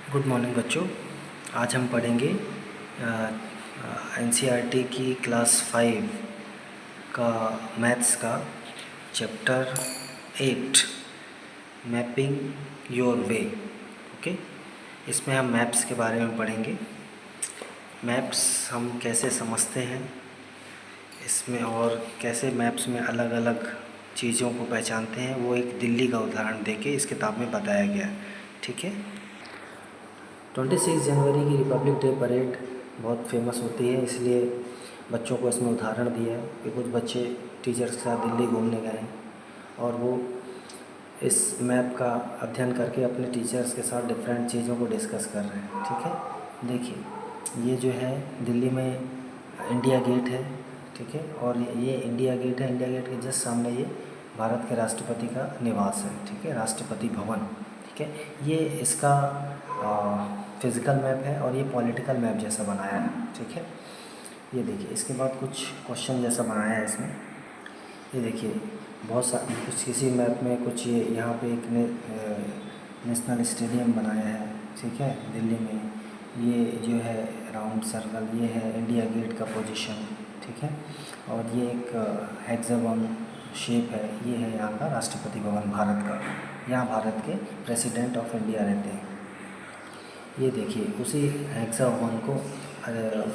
Good morning बच्चों। आज हम पढ़ेंगे एनसीईआरटी की क्लास 5 का मैथ्स का chapter 8 mapping your way. Okay, इसमें हम मैप्स के बारे में पढ़ेंगे। मैप्स हम कैसे समझते हैं इसमें, और कैसे मैप्स में अलग अलग चीज़ों को पहचानते हैं, वो एक दिल्ली का उदाहरण देके इस किताब में बताया गया है। ठीक है। 26 जनवरी की रिपब्लिक डे परेड बहुत फेमस होती है, इसलिए बच्चों को इसमें उदाहरण दिया है कि कुछ बच्चे टीचर्स के साथ दिल्ली घूमने गए हैं और वो इस मैप का अध्ययन करके अपने टीचर्स के साथ डिफरेंट चीज़ों को डिस्कस कर रहे हैं। ठीक है, देखिए ये जो है दिल्ली में इंडिया गेट है। ठीक है, और ये इंडिया गेट है। इंडिया गेट के जस्ट सामने ये भारत के राष्ट्रपति का निवास है। ठीक है, राष्ट्रपति भवन। ठीक है, ये इसका फिज़िकल मैप है और ये पॉलिटिकल मैप जैसा बनाया है। ठीक है, ये देखिए इसके बाद कुछ क्वेश्चन जैसा बनाया है इसमें। ये देखिए बहुत सा कुछ किसी मैप में कुछ ये यहाँ पे एक नेशनल स्टेडियम बनाया है। ठीक है, दिल्ली में ये जो है राउंड सर्कल, ये है इंडिया गेट का पोजीशन। ठीक है, और ये एक हेक्सागोन शेप है, ये है यहाँ का राष्ट्रपति भवन भारत का। यहाँ भारत के प्रेसिडेंट ऑफ इंडिया रहते हैं। ये देखिए उसी हेक्सागोन को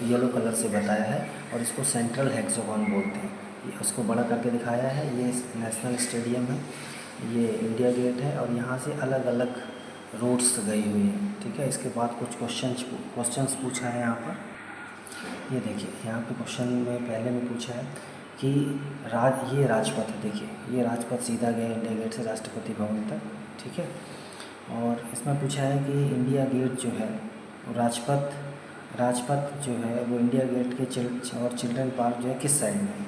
येलो कलर से बताया है और इसको सेंट्रल हेक्सागोन बोलते हैं। ये उसको बड़ा करके दिखाया है। ये नेशनल स्टेडियम है, ये इंडिया गेट है और यहाँ से अलग अलग रोड्स गई हुई हैं। ठीक है, इसके बाद कुछ क्वेश्चंस पूछा है यहाँ पर। ये देखिए यहाँ पे क्वेश्चन में पहले में पूछा है कि ये राजपथ है। देखिए ये राजपथ सीधा गया इंडिया गेट से राष्ट्रपति भवन तक। ठीक है, और इसमें पूछा है कि इंडिया गेट जो है वो राजपथ जो है वो इंडिया गेट के चिल्ड्रन पार्क जो है किस साइड में है।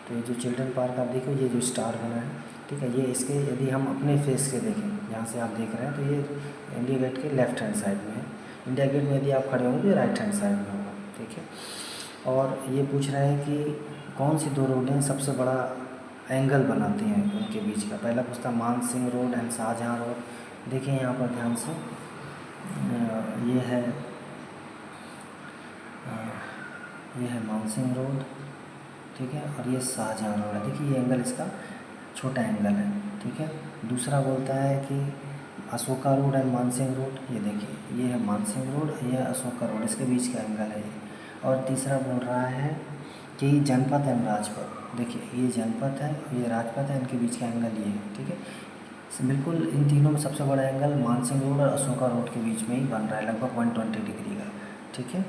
तो ये जो चिल्ड्रन पार्क आप देखो, ये जो स्टार बना है, ठीक है, ये इसके यदि हम अपने फेस के देखें, यहाँ से आप देख रहे हैं, तो ये इंडिया गेट के लेफ़्ट हैंड साइड में है। इंडिया गेट में यदि आप खड़े होंगे तो ये राइट हैंड साइड में होगा। ठीक है, और ये पूछ रहा है कि कौन सी दो रोडें सबसे बड़ा एंगल बनाती हैं उनके बीच का। पहला पूछता Man Singh road and Shahjahan road. देखिए यहाँ पर ध्यान से, ये है मानसिंह रोड। ठीक है, और ये शाहजहाँ रोड है। देखिए ये एंगल इसका छोटा एंगल है। ठीक है, दूसरा बोलता है कि Ashoka road and Mansingh road. ये देखिए ये है मानसिंह रोड, ये है अशोका रोड, इसके बीच का एंगल है ये। और तीसरा बोल रहा है कि जनपथ एंड राजपथ। देखिए ये जनपथ है, ये राजपथ है, इनके बीच का एंगल ये है। ठीक है, बिल्कुल इन तीनों में सबसे बड़ा एंगल मानसिंह रोड और अशोका रोड के बीच में ही बन रहा है, लगभग 120 डिग्री का। ठीक है,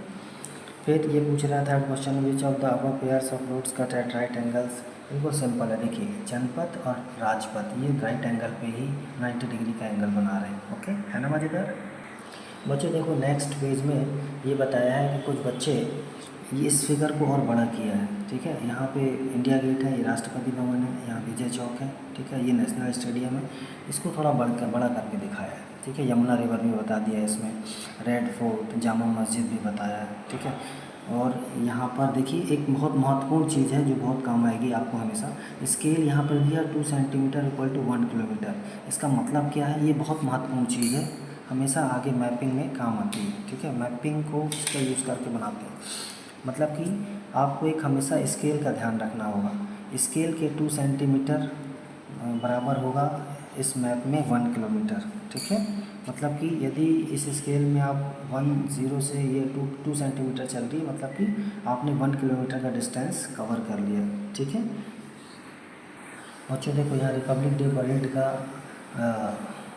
फिर ये पूछ रहा था question, which of the above pairs of roads cut at right angles. बिल्कुल सिंपल है। देखिए जनपथ और राजपथ ये राइट एंगल पे ही 90 डिग्री का एंगल बना रहे हैं। ओके, है ना मज़ेदार बच्चों। देखो नेक्स्ट पेज में ये बताया है कि कुछ बच्चे ये इस फिगर को और बड़ा किया है। ठीक है, यहाँ पे इंडिया गेट है, ये राष्ट्रपति भवन है, यहाँ विजय चौक है। ठीक है, ये नेशनल स्टेडियम है, इसको थोड़ा बड़ा करके दिखाया है। ठीक है, यमुना रिवर भी बता दिया है इसमें, रेड फोर्ट, जामा मस्जिद भी बताया है। ठीक है, और यहाँ पर देखिए एक बहुत महत्वपूर्ण चीज़ है जो बहुत काम आएगी आपको हमेशा। स्केल यहाँ पर दिया 2 सेंटीमीटर इक्वल टू 1 किलोमीटर। इसका मतलब क्या है, ये बहुत महत्वपूर्ण चीज़ है, हमेशा आगे मैपिंग में काम आती है। ठीक है, मैपिंग को इसका यूज़ करके बनाते हैं। मतलब कि आपको एक हमेशा स्केल का ध्यान रखना होगा। स्केल के 2 सेंटीमीटर बराबर होगा इस मैप में 1 किलोमीटर। ठीक है, मतलब कि यदि इस स्केल में आप 10 से ये 2 सेंटीमीटर चल रही है, मतलब कि आपने 1 किलोमीटर का डिस्टेंस कवर कर लिया। ठीक है बच्चों, देखो यहाँ रिपब्लिक डे परेड का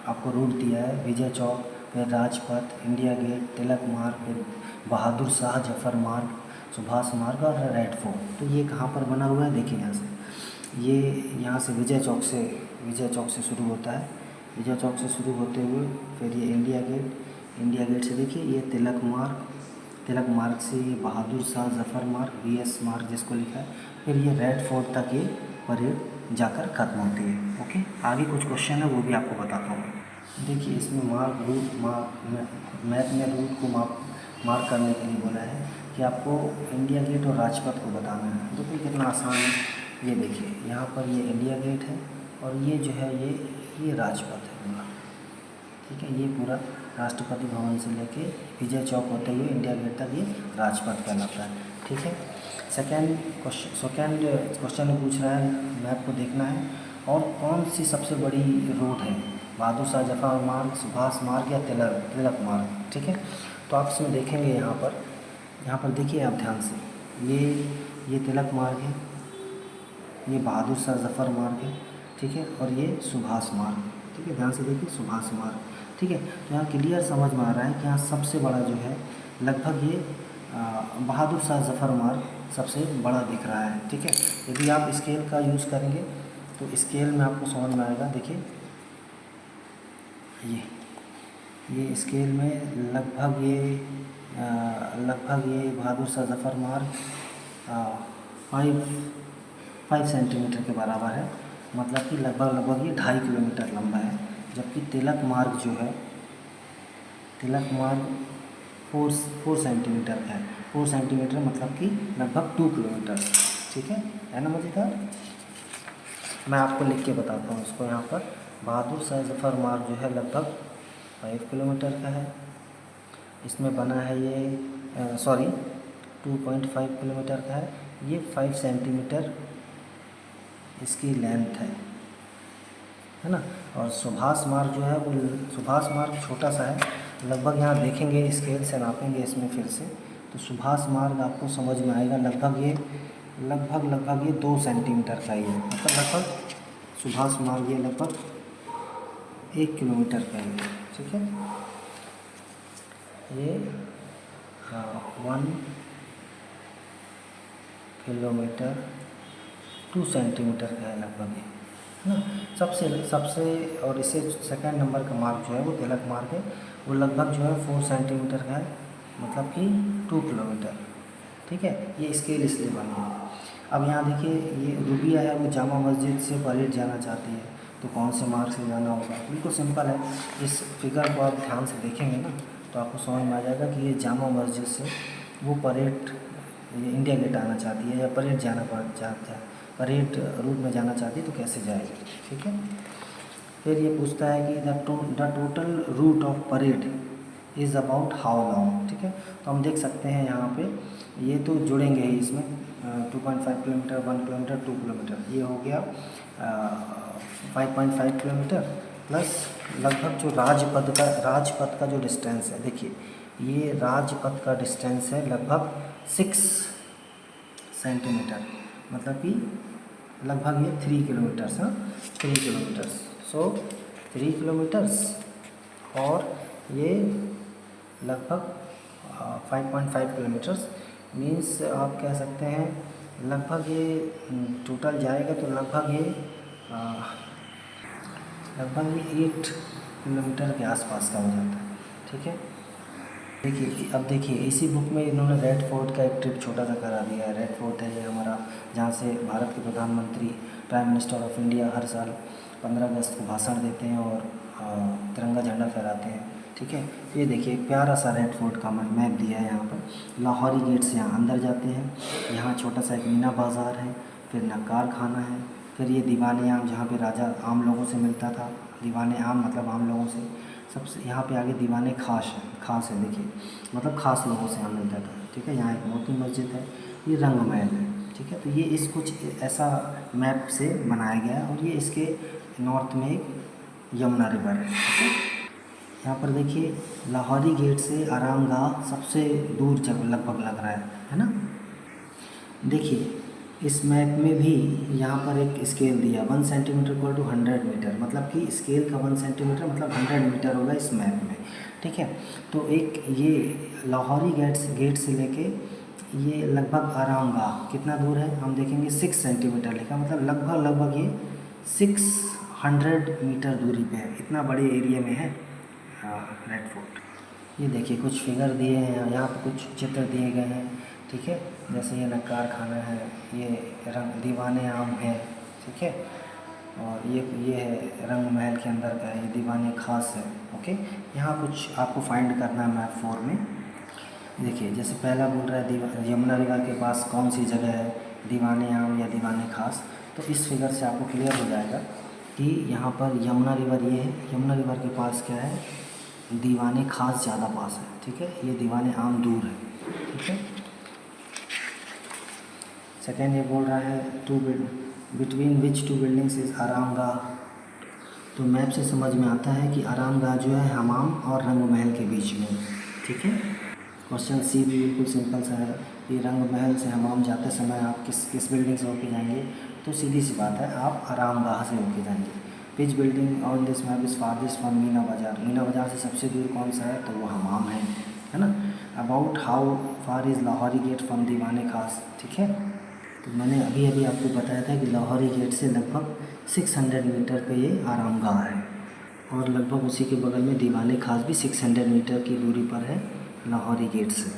आपको रूट दिया है। विजय चौक, फिर राजपथ, इंडिया गेट, तिलक मार्ग, फिर बहादुर शाह जफर मार्ग, सुभाष मार्ग और रेड फोर्ट। तो ये कहाँ पर बना हुआ है, देखिए यहाँ से, ये यहाँ से विजय चौक से शुरू होता है। विजय चौक से शुरू होते हुए फिर ये इंडिया गेट से देखिए ये तिलक मार्ग से ये बहादुर शाह जफर मार्ग, BS मार्ग जिसको लिखा है, फिर ये रेड फोर्ट तक ये परेड जाकर ख़त्म होती है। ओके, आगे कुछ क्वेश्चन है वो भी आपको बताता हूँ। देखिए इसमें मैप में रूट को मार्क करने के लिए बोला है कि आपको इंडिया गेट और राजपथ को बताना है। देखिए कितना आसान है। ये देखिए यहाँ पर ये इंडिया गेट है और ये जो है ये राजपथ है पूरा। ठीक है, ये पूरा राष्ट्रपति भवन से लेके विजय चौक होते हुए इंडिया गेट तक ये राजपथ कहलाता है। ठीक है। सेकेंड क्वेश्चन में पूछ रहा है मैप को देखना है और कौन सी सबसे बड़ी रोड है, बहादुर शाह जफर मार्ग, सुभाष मार्ग या तिलक मार्ग। ठीक है। तो आप इसमें देखेंगे यहाँ पर देखिए आप ध्यान से, ये तिलक मार्ग है, ये बहादुर शाह जफर मार्ग है। ठीक है। और ये सुभाष मार्ग। ठीक है, ध्यान से देखिए, सुभाष मार्ग। ठीक है। तो यहाँ क्लियर समझ में आ रहा है कि यहाँ सबसे बड़ा जो है लगभग ये बहादुर शाह जफर मार्ग सबसे बड़ा दिख रहा है। ठीक है। यदि आप स्केल का यूज़ करेंगे तो स्केल में आपको समझ में आएगा। देखिए ये स्केल में लगभग ये बहादुर शाह जफर मार्ग 5 सेंटीमीटर के बराबर है, मतलब कि लगभग ये 2.5 किलोमीटर लंबा है। जबकि तिलक मार्ग जो है, तिलक मार्ग 4 सेंटीमीटर है। 4 सेंटीमीटर मतलब कि लगभग 2 किलोमीटर। ठीक है ना मज़ेदार। मैं आपको लिख के बताता हूँ इसको। यहाँ पर बहादुर शाह जफर मार्ग जो है लगभग 5 किलोमीटर का है। इसमें बना है ये 2.5 किलोमीटर का है। ये 5 सेंटीमीटर इसकी लेंथ है ना। और सुभाष मार्ग जो है वो सुभाष मार्ग छोटा सा है, लगभग यहाँ देखेंगे स्केल से नापेंगे इसमें फिर से, तो सुभाष मार्ग आपको समझ में आएगा लगभग ये 2 सेंटीमीटर का ही है। मतलब लगभग सुभाष मार्ग ये लगभग 1 किलोमीटर का ही है। ठीक है। ये 1 किलोमीटर 2 सेंटीमीटर का है लगभग, है ना। सबसे और इससे सेकंड नंबर का मार्ग जो है वो तिलक मार्ग है, वो लगभग जो है 4 सेंटीमीटर का है, मतलब कि 2 किलोमीटर। ठीक है। ये स्केल इसलिए बनी है। अब यहाँ देखिए, ये रूबिया है, वो जामा मस्जिद से परेड जाना चाहती है, तो कौन से मार्ग से जाना होगा। बिल्कुल सिंपल है। इस फिगर को आप ध्यान से देखेंगे ना तो आपको समझ में आ जाएगा कि ये जामा मस्जिद से वो परेड ये इंडिया गेट आना चाहती है या परेड परेड रूट में जाना चाहती है, तो कैसे जाएगी। ठीक है। फिर ये पूछता है कि the total route of parade is about how long. ठीक है। तो हम देख सकते हैं यहाँ पे ये तो जुड़ेंगे ही इसमें 2.5 किलोमीटर, 1 किलोमीटर, 2 किलोमीटर, ये हो गया 5.5 किलोमीटर प्लस लगभग जो राजपथ का जो डिस्टेंस है, देखिए ये राजपथ का डिस्टेंस है लगभग 6 सेंटीमीटर, मतलब कि लगभग ये 3 किलोमीटर्स। 3 किलोमीटर्स। सो 3 किलोमीटर्स और ये लगभग 5.5 किलोमीटर्स मीन्स आप कह सकते हैं लगभग ये टोटल जाएगा तो लगभग ये 8 किलोमीटर के आसपास का हो जाता है। ठीक है। देखिए इसी बुक में इन्होंने रेड फोर्ट का एक ट्रिप छोटा सा करा दिया है। रेड फोर्ट है ये हमारा, जहाँ से भारत के प्रधानमंत्री प्राइम मिनिस्टर ऑफ इंडिया हर साल 15 अगस्त को भाषण देते हैं और तिरंगा झंडा फहराते हैं। ठीक है। ये देखिए एक प्यारा सा रेड फोर्ट का मैप दिया है यहाँ पर। लाहौरी गेट से यहाँ अंदर जाते हैं, यहाँ छोटा सा एक मीना बाज़ार है, फिर नक्कार खाना है, फिर ये दीवाने आम जहाँ पे राजा आम लोगों से मिलता था। दीवाने आम मतलब आम लोगों से। सबसे यहाँ पे आगे दीवाने खास है, देखिए मतलब ख़ास लोगों से यहाँ मिलता था। ठीक है। यहाँ एक मोती मस्जिद है, ये रंग महल है। ठीक है। तो ये इस कुछ ऐसा मैप से बनाया गया है और ये इसके नॉर्थ में एक यमुना रिवर है। ठीक है। यहाँ पर देखिए लाहौरी गेट से आरामगाह सबसे दूर जगह लगभग लग रहा है ना। देखिए इस मैप में भी यहाँ पर एक स्केल दिया 1 सेंटीमीटर इक्वल टू 100 मीटर, मतलब कि स्केल का 1 सेंटीमीटर मतलब 100 मीटर होगा इस मैप में। ठीक है। तो एक ये लाहौरी गेट से लेके ये लगभग आरामगाह कितना दूर है हम देखेंगे, 6 सेंटीमीटर लिखा, मतलब लगभग ये 600 मीटर दूरी पे है। इतना बड़े एरिया में है रेड फोर्ट। ये देखिए कुछ फिगर दिए हैं यहाँ पर, कुछ चित्र दिए गए हैं। ठीक है। जैसे ये नक्कार खाना है, ये रंग दीवाने आम है। ठीक है। और ये है रंग महल के अंदर का है, ये दीवाने खास है। ओके। यहाँ कुछ आपको फाइंड करना है मैप 4 में। देखिए जैसे पहला बोल रहा है यमुना रिवर के पास कौन सी जगह है, दीवाने आम या दीवाने खास। तो इस फिगर से आपको क्लियर हो जाएगा कि यहाँ पर यमुना रिवर ये है, यमुना रिवर के पास क्या है, दीवाने खास ज़्यादा पास है, ठीक है, ये दीवाने आम दूर है, ठीक है। सेकेंड ये बोल रहा है between which two buildings is Aramgah. तो मैप से समझ में आता है कि आरामगाह जो है हमाम और रंग महल के बीच में, ठीक है। क्वेश्चन सी भी बिल्कुल सिंपल सा है कि रंग महल से हमाम जाते समय आप किस बिल्डिंग से होके जाएंगे, तो सीधी सी बात है आप आरामगाह से होके जाएंगे। Which building on this map is farthest from Meena Bazaar. Meena बाज़ार से सबसे दूर कौन सा है, तो वो हमाम है ना। About how far is Lahori get from दीवाने खास, ठीक है। तो मैंने अभी अभी आपको बताया था कि लाहौरी गेट से लगभग 600 मीटर पे ये आरामगाह है, और लगभग उसी के बगल में दीवाने खास भी 600 मीटर की दूरी पर है लाहौरी गेट से।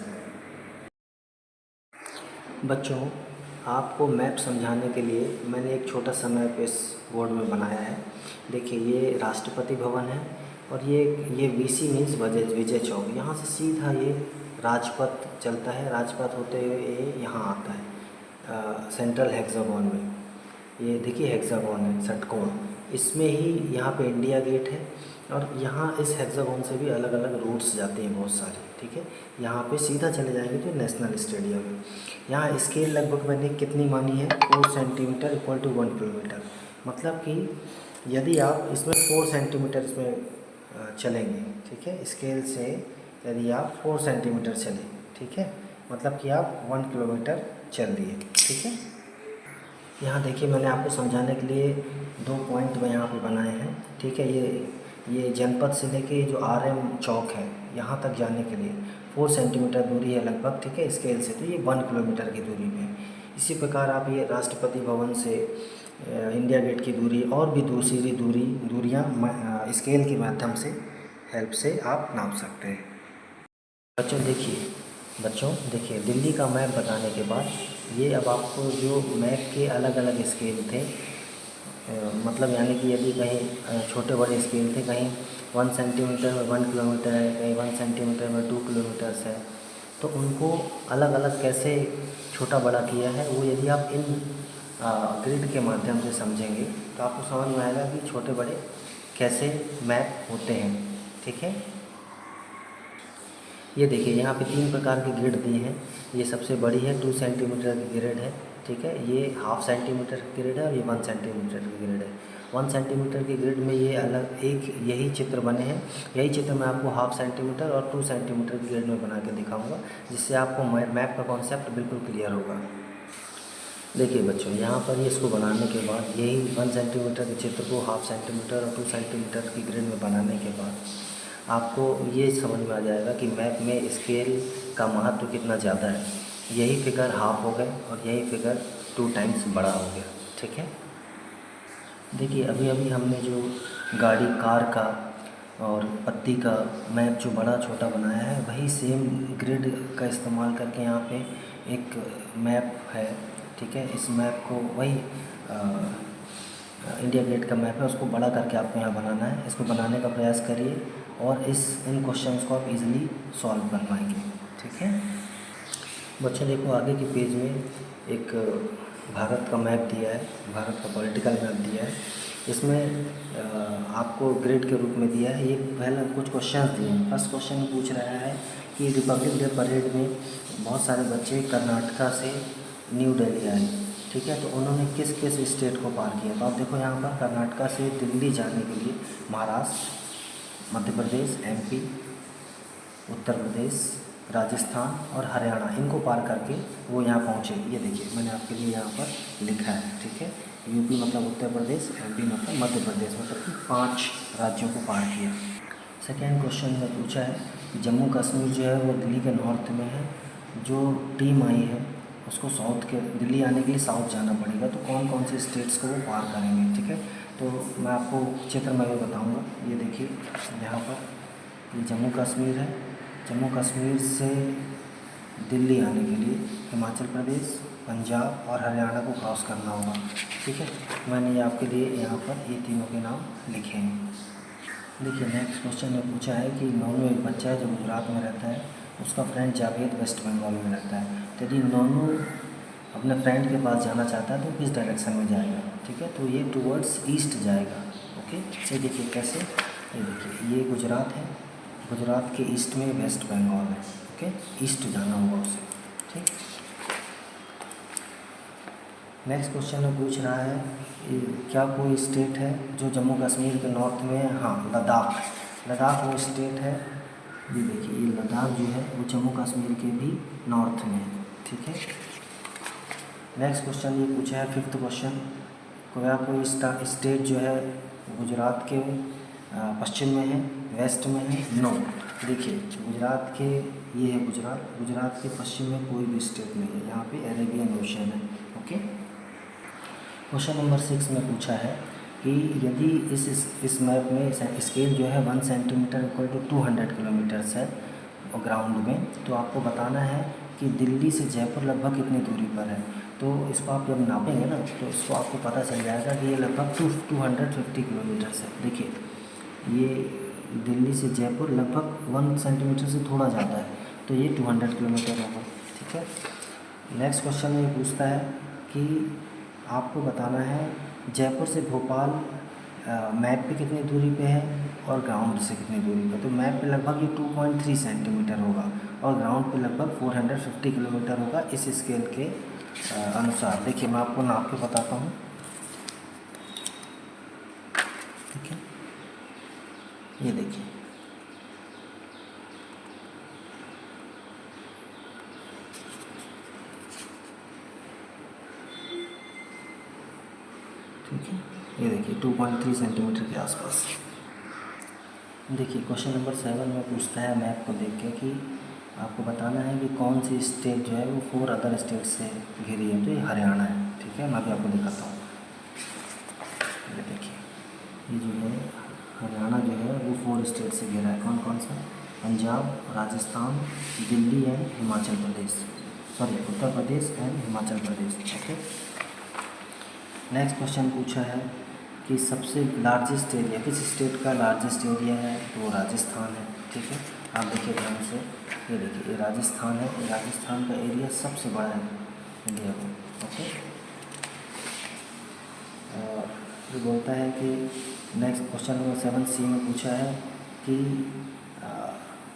बच्चों, आपको मैप समझाने के लिए मैंने एक छोटा सा मैप इस बोर्ड में बनाया है। देखिए, ये राष्ट्रपति भवन है, और ये वीसी मीन्स विजय चौक। यहाँ से सीधा ये राजपथ चलता है, राजपथ होते हुए ये यहाँ आता है सेंट्रल हेक्सागोन में। ये देखिए हेक्सागोन है, षटकोण, इसमें ही यहाँ पे इंडिया गेट है, और यहाँ इस हेक्सागोन से भी अलग अलग रूट्स जाते हैं बहुत सारे, ठीक है। यहाँ पे सीधा चले जाएंगे तो नेशनल स्टेडियम है। यहाँ स्केल लगभग मैंने कितनी मानी है, 4 सेंटीमीटर इक्वल टू 1 किलोमीटर। मतलब कि यदि आप इसमें 4 सेंटीमीटर इसमें चलेंगे, ठीक है, स्केल से यदि आप 4 सेंटीमीटर चलें, ठीक है, मतलब कि आप 1 किलोमीटर चल दिए, ठीक है। यहाँ देखिए, मैंने आपको समझाने के लिए 2 पॉइंट मैं यहाँ पे बनाए हैं, ठीक है। ये जनपद से लेके जो RM चौक है यहाँ तक जाने के लिए 4 सेंटीमीटर दूरी है लगभग, ठीक है, स्केल से, तो ये 1 किलोमीटर की दूरी पे है। इसी प्रकार आप ये राष्ट्रपति भवन से इंडिया गेट की दूरी और भी दूसरी दूरियाँ स्केल के माध्यम से हेल्प से आप नाप सकते हैं। बच्चों देखिए, दिल्ली का मैप बनाने के बाद ये अब आपको जो मैप के अलग अलग स्केल थे, मतलब यानी कि यदि कहीं छोटे बड़े स्केल थे, कहीं 1 सेंटीमीटर में 1 किलोमीटर है, कहीं 1 सेंटीमीटर में 2 किलोमीटर्स है, तो उनको अलग अलग कैसे छोटा बड़ा किया है, वो यदि आप इन ग्रिड के माध्यम से समझेंगे तो आपको समझ में आएगा कि छोटे बड़े कैसे मैप होते हैं, ठीक है। ये देखिए, यहाँ पे 3 प्रकार की ग्रिड दी हैं। ये सबसे बड़ी है, 2 सेंटीमीटर की ग्रिड है, ठीक है। ये 1/2 सेंटीमीटर की ग्रिड है, और ये 1 सेंटीमीटर की ग्रिड है। 1 सेंटीमीटर की ग्रिड में ये अलग एक यही चित्र बने हैं। यही चित्र मैं आपको 1/2 सेंटीमीटर और 2 सेंटीमीटर की ग्रिड में बना के दिखाऊंगा, जिससे आपको मैप का कॉन्सेप्ट बिल्कुल क्लियर होगा। देखिए बच्चों, यहाँ पर ये इसको बनाने के बाद यही 1 सेंटीमीटर के चित्र को 1/2 सेंटीमीटर और 2 सेंटीमीटर की ग्रिड में बनाने के बाद आपको ये समझ में आ जाएगा कि मैप में स्केल का महत्व कितना ज़्यादा है। यही फिगर हाफ हो गए, और यही फिगर 2 टाइम्स बड़ा हो गया, ठीक है। देखिए, अभी अभी हमने जो गाड़ी कार का और पत्ती का मैप जो बड़ा छोटा बनाया है, वही सेम ग्रिड का इस्तेमाल करके यहाँ पे एक मैप है, ठीक है। इस मैप को वही इंडिया गेट का मैप है, उसको बड़ा करके आपको यहाँ बनाना है। इसको बनाने का प्रयास करिए, और इन क्वेश्चंस को आप इजीली सॉल्व कर पाएंगे, ठीक है। बच्चों देखो, आगे के पेज में एक भारत का मैप दिया है, भारत का पॉलिटिकल मैप दिया है। इसमें आपको ग्रिड के रूप में दिया है। ये पहले कुछ क्वेश्चंस दिए हैं। फर्स्ट क्वेश्चन पूछ रहा है कि रिपब्लिक डे परेड में बहुत सारे बच्चे कर्नाटका से न्यू दिल्ली आए, ठीक है, तो उन्होंने किस किस स्टेट को पार किया। तो आप देखो, यहाँ पर कर्नाटका से दिल्ली जाने के लिए महाराष्ट्र, मध्य प्रदेश, MP, उत्तर प्रदेश, राजस्थान और हरियाणा, इनको पार करके वो यहाँ पहुँचे। ये देखिए, मैंने आपके लिए यहाँ पर लिखा है, ठीक है। UP मतलब उत्तर प्रदेश, MP मतलब मध्य प्रदेश, मतलब कि 5 राज्यों को पार किया। सेकेंड क्वेश्चन में पूछा है कि जम्मू कश्मीर जो है वो दिल्ली के नॉर्थ में है। जो टीम आई है उसको दिल्ली आने के लिए साउथ जाना पड़ेगा, तो कौन कौन से स्टेट्स को वो पार करेंगे, ठीक है। तो मैं आपको चित्र में भी बताऊँगा। ये देखिए, यहाँ पर ये जम्मू कश्मीर है। जम्मू कश्मीर से दिल्ली आने के लिए हिमाचल प्रदेश, पंजाब और हरियाणा को क्रॉस करना होगा, ठीक है। मैंने ये आपके लिए यहाँ पर ये तीनों के नाम लिखे हैं। देखिए, नेक्स्ट क्वेश्चन में पूछा है कि नोनू एक बच्चा है जो गुजरात में रहता है, उसका फ्रेंड जावेद वेस्ट बंगाल में रहता है। तो यदि नोनू अपने फ्रेंड के पास जाना चाहता है तो किस डायरेक्शन में जाएगा, ठीक है। तो ये टूवर्ड्स ईस्ट जाएगा, ओके। ये देखिए कैसे, ये देखिए, ये गुजरात है, गुजरात के ईस्ट में वेस्ट बंगाल है। ओके, ईस्ट जाना होगा उसे। ठीक, नेक्स्ट क्वेश्चन में पूछ रहा है क्या कोई स्टेट है जो जम्मू कश्मीर के नॉर्थ में है? हाँ, लद्दाख। लद्दाख वो स्टेट है, ये देखिए, ये लद्दाख जो है वो जम्मू कश्मीर के भी नॉर्थ में है। ठीक है, नेक्स्ट क्वेश्चन ये पूछा है, फिफ्थ क्वेश्चन, कोई स्टेट जो है गुजरात के पश्चिम में है, वेस्ट में है? नो। देखिए, गुजरात के, ये है गुजरात, गुजरात के पश्चिम में कोई भी स्टेट नहीं है, यहाँ पे अरेबियन ओशन है। ओके, क्वेश्चन नंबर 6 में पूछा है कि यदि इस मैप में स्केल जो है 1 सेंटीमीटर इक्वल टू 200 किलोमीटर्स है और ग्राउंड में, तो आपको बताना है कि दिल्ली से जयपुर लगभग कितनी दूरी पर है। तो इसको आप जब नापेंगे ना, तो इसको आपको पता चल जाएगा कि ये लगभग 250 किलोमीटर्स है। देखिए, ये दिल्ली से जयपुर लगभग 1 सेंटीमीटर से थोड़ा ज़्यादा है, तो ये 200 किलोमीटर होगा। ठीक है, नेक्स्ट क्वेश्चन में पूछता है कि आपको बताना है जयपुर से भोपाल मैप पे कितनी दूरी पे है और ग्राउंड से कितनी दूरी पे। तो मैप पे लगभग ये 2.3 सेंटीमीटर होगा और ग्राउंड पे लगभग 450 किलोमीटर होगा इस स्केल के अनुसार। देखिए, मैं आपको नाप के बताता हूँ। ठीक है, ये देखिए, ठीक है, ये देखिए 2.3 सेंटीमीटर के आसपास। देखिए, क्वेश्चन नंबर 7 में पूछता है मैप को देख के कि आपको बताना है कि कौन सी स्टेट जो है वो 4 अदर स्टेट से घिरी है। तो ये हरियाणा है। ठीक है, मैं भी आपको दिखाता हूँ। ये देखिए, ये जो है हरियाणा जो है वो 4 स्टेट से घिरा है। कौन कौन सा? Punjab, Rajasthan, Delhi and Himachal Pradesh, sorry Uttar Pradesh and Himachal Pradesh. Okay, next question पूछा है कि सबसे लार्जेस्ट एरिया, किस स्टेट का लार्जेस्ट एरिया है? तो वो राजस्थान है। ठीक है, आप देखिए ध्यान से, ये देखिए, ये राजस्थान है, ये राजस्थान का एरिया सबसे बड़ा है इंडिया में। ओके, ये बोलता है कि नेक्स्ट क्वेश्चन नंबर 7C में पूछा है कि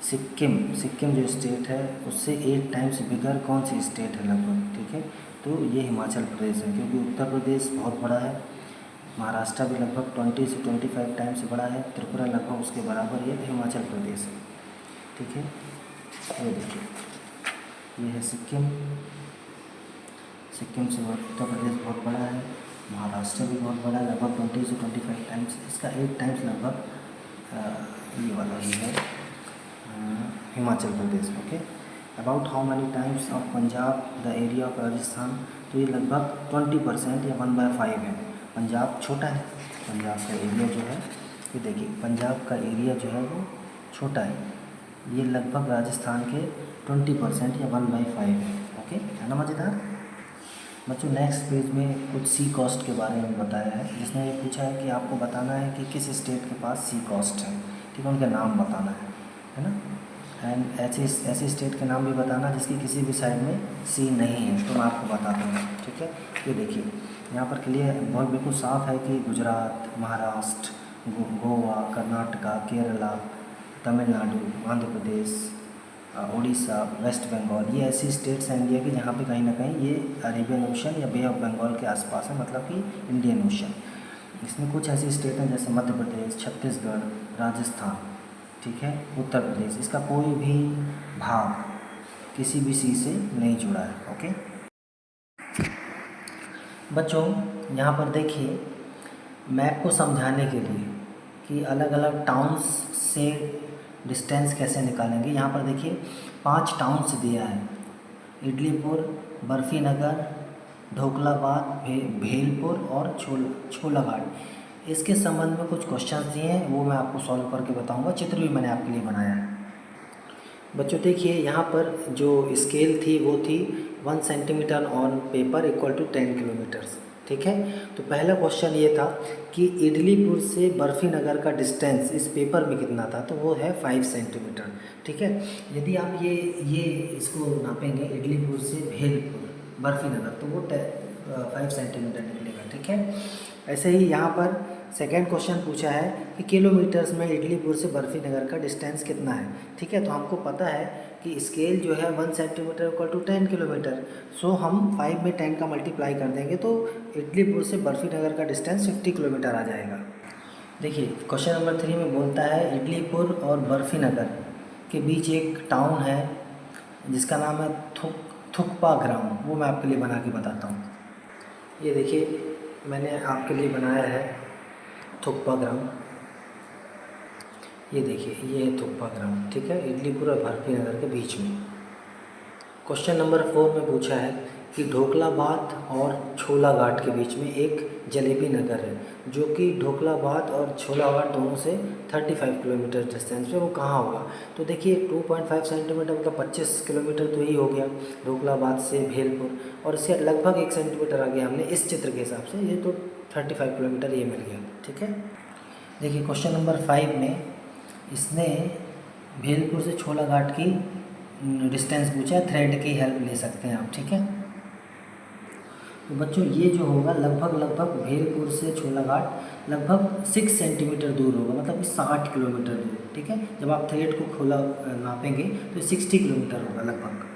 सिक्किम जो स्टेट है उससे 8 टाइम्स बिगर कौन सी स्टेट है लगभग। ठीक है, तो ये हिमाचल प्रदेश है, क्योंकि उत्तर प्रदेश बहुत बड़ा है, महाराष्ट्र भी लगभग 20 से 25 टाइम्स बड़ा है, त्रिपुरा लगभग उसके बराबर है, हिमाचल प्रदेश है। ठीक है, ये देखिए, ये है सिक्किम, सिक्किम से उत्तर प्रदेश बहुत बड़ा है, महाराष्ट्र भी बहुत बड़ा है, लगभग 20 से 25 टाइम्स, इसका 8 टाइम्स लगभग ये वाला ही है Himachal Pradesh. Okay, about how many times of Punjab the area of Rajasthan, तो ये लगभग 20% या 1/5 है। पंजाब छोटा है, पंजाब का एरिया जो है, ये देखिए, पंजाब का एरिया जो है वो छोटा है, ये लगभग राजस्थान के 20% या 1/5 है। ओके, है ना मज़ेदार बच्चों। नेक्स्ट पेज में कुछ सी कॉस्ट के बारे में बताया है, जिसने ये पूछा है कि आपको बताना है कि किस स्टेट के पास सी कॉस्ट है। ठीक है, उनका नाम बताना है ना, एंड ऐसे स्टेट के नाम भी बताना जिसकी किसी भी साइड में सी नहीं है, तो मैं आपको बता दूँगा। ठीक है, ये देखिए, यहाँ पर क्लियर बहुत बिल्कुल साफ है कि गुजरात, महाराष्ट्र, गोवा, कर्नाटका, केरला, तमिलनाडु, आंध्र प्रदेश, उड़ीसा, वेस्ट बंगाल, ये ऐसी स्टेट्स हैं इंडिया की जहाँ पे कहीं ना कहीं ये अरेबियन ओशन या बे ऑफ बंगाल के आसपास है, मतलब कि इंडियन ओशन। इसमें कुछ ऐसी स्टेट हैं जैसे मध्य प्रदेश, छत्तीसगढ़, राजस्थान, ठीक है, उत्तर प्रदेश, इसका कोई भी भाग किसी भी सी से नहीं जुड़ा है। ओके बच्चों, यहाँ पर देखिए, मैप को समझाने के लिए कि अलग अलग टाउन्स से डिस्टेंस कैसे निकालेंगे, यहाँ पर देखिए 5 टाउन्स दिया है, इडलीपुर, बर्फी नगर, ढोकलाबाद, भेलपुर और छोलाघाट। इसके संबंध में कुछ क्वेश्चंस दिए हैं, वो मैं आपको सॉल्व करके बताऊंगा। चित्र भी मैंने आपके लिए बनाया है। बच्चों देखिए, यहाँ पर जो स्केल थी वो थी 1 centimetre on paper equal to 10 kilometres. ठीक है, तो पहला क्वेश्चन ये था कि इडलीपुर से बर्फी नगर का डिस्टेंस इस पेपर में कितना था, तो वो है 5 सेंटीमीटर। ठीक है, यदि आप ये इसको नापेंगे इडलीपुर से भेलपुर बर्फी नगर, तो वो 5 सेंटीमीटर निकलेगा। ठीक है, ऐसे ही यहाँ पर सेकेंड क्वेश्चन पूछा है कि किलोमीटर्स में इडलीपुर से बर्फी नगर का डिस्टेंस कितना है। ठीक है, तो हमको पता है कि स्केल जो है 1 सेंटीमीटर इक्वल टू 10 किलोमीटर। सो हम 5 में 10 का मल्टीप्लाई कर देंगे तो इडलीपुर से बर्फी नगर का डिस्टेंस 50 किलोमीटर आ जाएगा। देखिए क्वेश्चन नंबर 3 में बोलता है इडलीपुर और बर्फी नगर के बीच एक टाउन है जिसका नाम है थुकपा ग्राम। वो मैं आपके लिए बना के बताता हूँ। ये देखिए मैंने आपके लिए बनाया है थुकपा ग्राम। ये देखिए ये है थुकपा ग्राम। ठीक है, इडलीपुर और बर्फी नगर के बीच में। क्वेश्चन नंबर 4 में पूछा है कि ढोकलाबाद और छोलाघाट के बीच में एक जलेबी नगर है जो कि ढोकलाबाद और छोलाघाट दोनों से 35 किलोमीटर डिस्टेंस पे, वो कहाँ होगा। तो देखिए 2.5 सेंटीमीटर मतलब 25 किलोमीटर तो ही हो गया ढोकलाबाद से भेलपुर, और इससे लगभग 1 सेंटीमीटर आगे हमने इस चित्र के हिसाब से, ये तो 35 किलोमीटर ये मिल गया। ठीक है, देखिए क्वेश्चन नंबर 5 में इसने भेलपुर से छोलाघाट की डिस्टेंस पूछा है, थ्रेड की हेल्प ले सकते हैं आप। ठीक है, तो बच्चों ये जो होगा लगभग भेलपुर से छोलाघाट लगभग 6 सेंटीमीटर दूर होगा, मतलब कि 60 किलोमीटर दूर। ठीक है, जब आप थ्रेड को खोला नापेंगे तो 60 किलोमीटर होगा लगभग।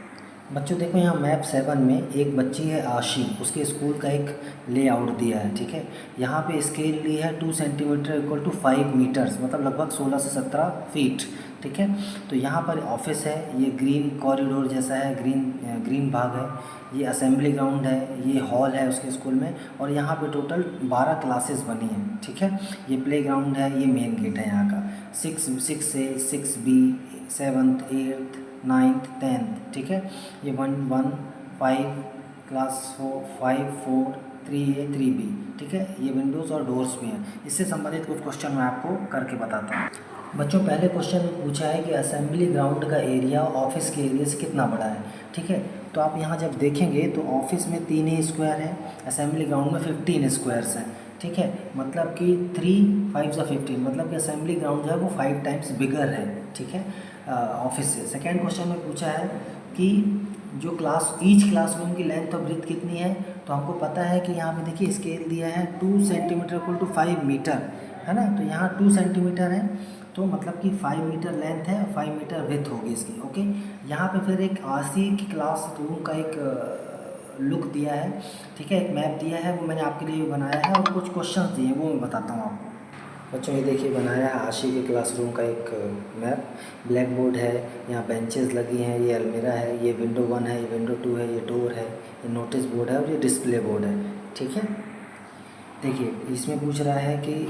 बच्चों देखो यहाँ मैप 7 में एक बच्ची है आशी, उसके स्कूल का एक लेआउट दिया है। ठीक है, यहाँ पे स्केल ली है 2 सेंटीमीटर इक्वल टू 5 मीटर्स, मतलब लगभग 16 से 17 फीट। ठीक है, तो यहाँ पर ऑफिस है, ये ग्रीन कॉरिडोर जैसा है, ग्रीन भाग है, ये असेंबली ग्राउंड है, ये हॉल है उसके स्कूल में, और यहाँ पे टोटल 12 क्लासेस बनी हैं। ठीक है, ये प्ले ग्राउंड है, ये मेन गेट है यहाँ का। 6A 6B 7th 8th 9th 10th। ठीक है, ये 1 1 5 क्लास 4 5 4 3A 3B। ठीक है, ये विंडोज़ और डोर्स भी हैं। इससे संबंधित कुछ क्वेश्चन मैं आपको करके बताता हूँ। बच्चों पहले क्वेश्चन में पूछा है कि असेंबली ग्राउंड का एरिया ऑफिस के एरिया से कितना बड़ा है। ठीक है, तो आप यहाँ जब देखेंगे तो ऑफिस में 3 ही स्क्वायर है, असेंबली ग्राउंड में 15 स्क्वायर्स हैं। ठीक है, मतलब कि 3 5 15, मतलब कि असेंबली ग्राउंड जो है वो 5 टाइम्स बिगर है। ठीक है, ऑफिस से। सेकेंड क्वेश्चन में पूछा है कि जो ईच क्लासरूम की लेंथ और ब्रीथ कितनी है, तो हमको पता है कि यहाँ पे देखिए स्केल दिया है 2 सेंटीमीटर इक्वल टू 5 मीटर, है ना। तो यहाँ 2 सेंटीमीटर है, तो मतलब कि 5 मीटर लेंथ है, 5 मीटर विड्थ होगी इसकी। ओके, यहाँ पे फिर एक आरसी की क्लास रूम का एक लुक दिया है। ठीक है, एक मैप दिया है, वो मैंने आपके लिए बनाया है, और कुछ क्वेश्चंस दिए हैं वो मैं बताता हूँ आपको। बच्चों ये देखिए बनाया है आशी के क्लासरूम का एक मैप। ब्लैक बोर्ड है, यहाँ बेंचेस लगी हैं, ये अलमीरा है, ये विंडो 1 है, ये विंडो 2 है, ये डोर है, ये नोटिस बोर्ड है, और ये डिस्प्ले बोर्ड है। ठीक है, देखिए इसमें पूछ रहा है कि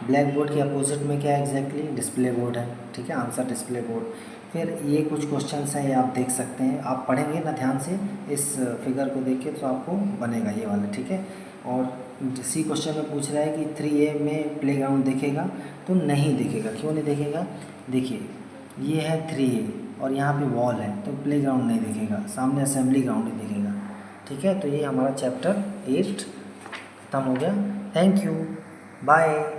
ब्लैक बोर्ड के अपोजिट में क्या एग्जैक्टली डिस्प्ले बोर्ड है। ठीक है, आंसर डिस्प्ले बोर्ड। फिर ये कुछ क्वेश्चंस हैं, ये आप देख सकते हैं, आप पढ़ेंगे ना ध्यान से इस फिगर को देख के तो आपको बनेगा ये वाला। ठीक है, और सी क्वेश्चन में पूछ रहा है कि 3A में प्लेग्राउंड दिखेगा, तो नहीं दिखेगा। क्यों नहीं दिखेगा, देखिए ये है 3A और यहाँ पे वॉल है, तो प्लेग्राउंड नहीं दिखेगा, सामने असेंबली ग्राउंड ही दिखेगा। ठीक है, तो ये हमारा चैप्टर 8 खत्म हो गया। Thank you, bye.